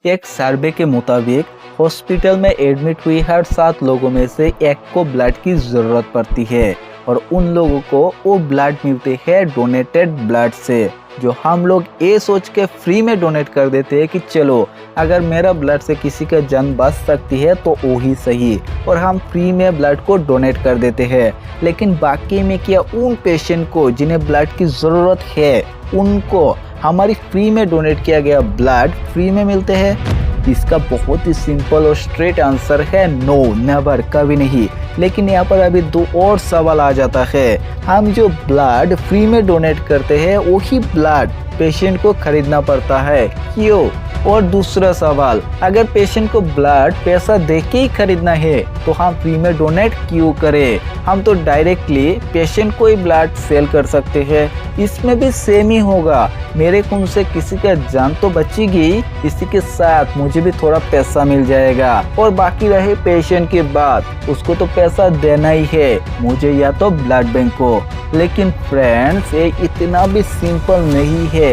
एक सर्वे के मुताबिक हॉस्पिटल में एडमिट हुई हर 7 लोगों में से एक को ब्लड की ज़रूरत पड़ती है और उन लोगों को वो ब्लड मिलते हैं डोनेटेड ब्लड से, जो हम लोग ये सोच के फ्री में डोनेट कर देते हैं कि चलो अगर मेरा ब्लड से किसी का जान बच सकती है तो वो ही सही, और हम फ्री में ब्लड को डोनेट कर देते हैं। लेकिन बाकी में क्या उन पेशेंट को जिन्हें ब्लड की ज़रूरत है उनको हमारी फ्री में डोनेट किया गया ब्लड फ्री में मिलते हैं? इसका बहुत ही सिंपल और स्ट्रेट आंसर है नो, नेवर, कभी नहीं। लेकिन यहाँ पर अभी 2 और सवाल आ जाता है। हम जो ब्लड फ्री में डोनेट करते हैं वही ब्लड पेशेंट को खरीदना पड़ता है, क्यों? और दूसरा सवाल, अगर पेशेंट को ब्लड पैसा देके ही खरीदना है तो हम फ्री में डोनेट क्यों करें? हम तो डायरेक्टली पेशेंट को ही ब्लड सेल कर सकते हैं। इसमें भी सेम ही होगा, मेरे खून से किसी का जान तो बचेगी, इसी के साथ मुझे भी थोड़ा पैसा मिल जाएगा। और बाकी रहे पेशेंट की बात, उसको तो पैसा देना ही है, मुझे या तो ब्लड बैंक को। लेकिन फ्रेंड्स, ये इतना भी सिंपल नहीं है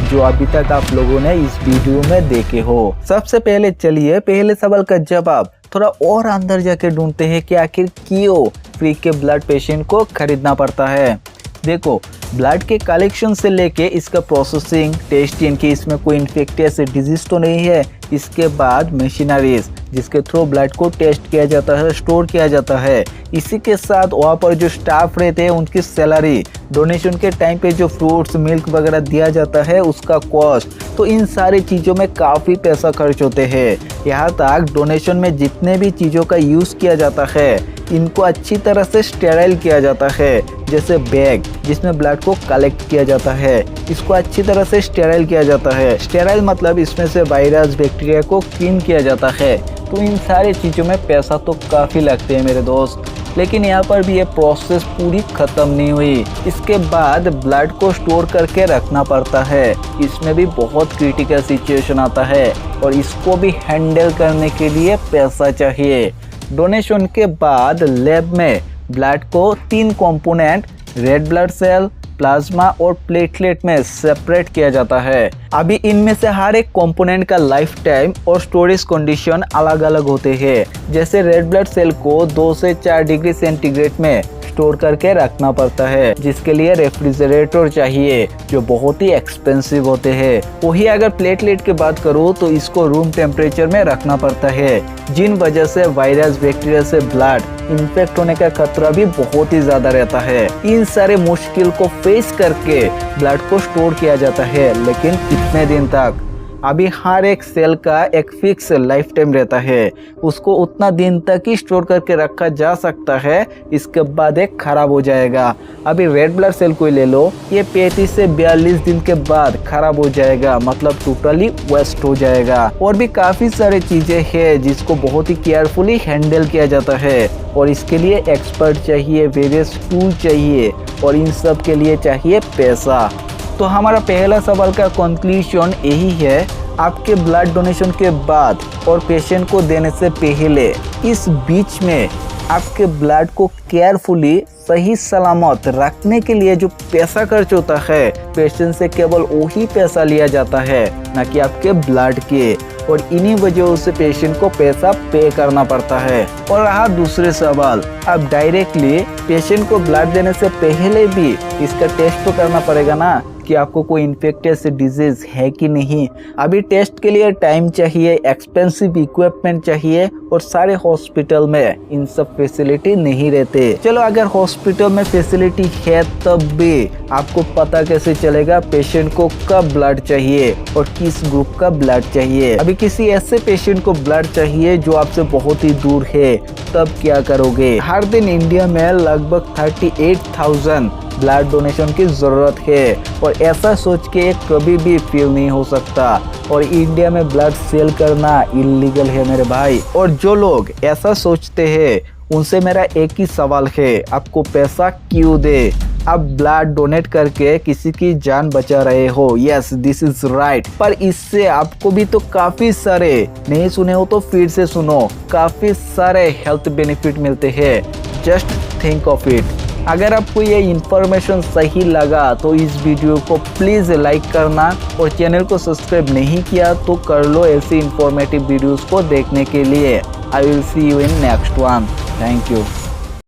जो अभी तक आप लोगों ने इस वीडियो में देखे हो। सबसे पहले चलिए पहले सवाल का जवाब थोड़ा और अंदर जाके ढूंढते हैं कि आखिर क्यों फ्री के ब्लड पेशेंट को खरीदना पड़ता है। देखो, ब्लड के कलेक्शन से लेके इसका प्रोसेसिंग, टेस्टिंग कि इसमें कोई इन्फेक्टियस डिजीज तो नहीं है, इसके बाद मशीनरीज जिसके थ्रू ब्लड को टेस्ट किया जाता है, स्टोर किया जाता है, इसी के साथ वहाँ पर जो स्टाफ रहते हैं उनकी सैलरी, डोनेशन के टाइम पे जो फ्रूट्स, मिल्क वगैरह दिया जाता है उसका कॉस्ट, तो इन सारी चीज़ों में काफ़ी पैसा खर्च होते हैं। यहाँ तक डोनेशन में जितने भी चीज़ों का यूज़ किया जाता है इनको अच्छी तरह से स्टेराइल किया जाता है। जैसे बैग जिसमें ब्लड को कलेक्ट किया जाता है, इसको अच्छी तरह से स्टेराइल किया जाता है। स्टेराइल मतलब इसमें से वायरस, बैक्टीरिया को क्लीन किया जाता है। तो इन सारी चीज़ों में पैसा तो काफ़ी लगते हैं मेरे दोस्त। लेकिन यहाँ पर भी ये प्रोसेस पूरी ख़त्म नहीं हुई। इसके बाद ब्लड को स्टोर करके रखना पड़ता है। इसमें भी बहुत क्रिटिकल सिचुएशन आता है और इसको भी हैंडल करने के लिए पैसा चाहिए। डोनेशन के बाद लैब में ब्लड को 3 component, red blood cell, plasma और प्लेटलेट में सेपरेट किया जाता है। अभी इनमें से हर एक कंपोनेंट का लाइफ टाइम और स्टोरेज कंडीशन अलग अलग होते हैं। जैसे रेड ब्लड सेल को 2 से 4 डिग्री सेंटीग्रेड में स्टोर करके रखना पड़ता है, जिसके लिए रेफ्रिजरेटर चाहिए जो बहुत ही एक्सपेंसिव होते हैं। वही अगर प्लेटलेट की बात करूँ तो इसको रूम टेम्परेचर में रखना पड़ता है, जिन वजह से वायरस, बैक्टीरिया से ब्लड इन्फेक्ट होने का खतरा भी बहुत ही ज्यादा रहता है। इन सारे मुश्किल को फेस करके ब्लड को स्टोर किया जाता है, लेकिन कितने दिन तक? अभी हर एक सेल का एक फिक्स लाइफ टाइम रहता है, उसको उतना दिन तक ही स्टोर करके रखा जा सकता है, इसके बाद एक खराब हो जाएगा। अभी रेड ब्लड सेल को ले लो, ये 35 से 42 दिन के बाद खराब हो जाएगा, मतलब टोटली वेस्ट हो जाएगा। और भी काफ़ी सारी चीज़ें हैं जिसको बहुत ही केयरफुली हैंडल किया जाता है और इसके लिए एक्सपर्ट चाहिए, वेरियस टूल चाहिए और इन सब के लिए चाहिए पैसा। तो हमारा पहला सवाल का कंक्लूजन यही है, आपके ब्लड डोनेशन के बाद और पेशेंट को देने से पहले इस बीच में आपके ब्लड को केयरफुली सही सलामत रखने के लिए जो पैसा खर्च होता है, पेशेंट से केवल वही पैसा लिया जाता है, न कि आपके ब्लड के, और इन्हीं वजहों से पेशेंट को पैसा पे करना पड़ता है। और रहा दूसरे सवाल, अब डायरेक्टली पेशेंट को ब्लड देने से पहले भी इसका टेस्ट तो करना पड़ेगा ना कि आपको कोई इन्फेक्टियस डिजीज है कि नहीं। अभी टेस्ट के लिए टाइम चाहिए, एक्सपेंसिव इक्विपमेंट चाहिए और सारे हॉस्पिटल में इन सब फैसिलिटी नहीं रहते। चलो अगर हॉस्पिटल में फैसिलिटी है तब भी आपको पता कैसे चलेगा पेशेंट को कब ब्लड चाहिए और किस ग्रुप का ब्लड चाहिए? अभी किसी ऐसे पेशेंट को ब्लड चाहिए जो आपसे बहुत ही दूर है, तब क्या करोगे? हर दिन इंडिया में लगभग 38,000 ब्लड डोनेशन की ज़रूरत है और ऐसा सोच के कभी भी फील नहीं हो सकता, और इंडिया में ब्लड सेल करना इलीगल है मेरे भाई। और जो लोग ऐसा सोचते हैं उनसे मेरा एक ही सवाल है, आपको पैसा क्यों दे? आप ब्लड डोनेट करके किसी की जान बचा रहे हो, यस दिस इज राइट, पर इससे आपको भी तो काफ़ी सारे, नहीं सुने हो तो फिर से सुनो, काफ़ी सारे हेल्थ बेनिफिट मिलते हैं। Just think of it. अगर आपको ये इन्फॉर्मेशन सही लगा तो इस वीडियो को प्लीज़ लाइक करना और चैनल को सब्सक्राइब नहीं किया तो कर लो ऐसी इंफॉर्मेटिव वीडियोस को देखने के लिए। I will see you in next one. Thank you.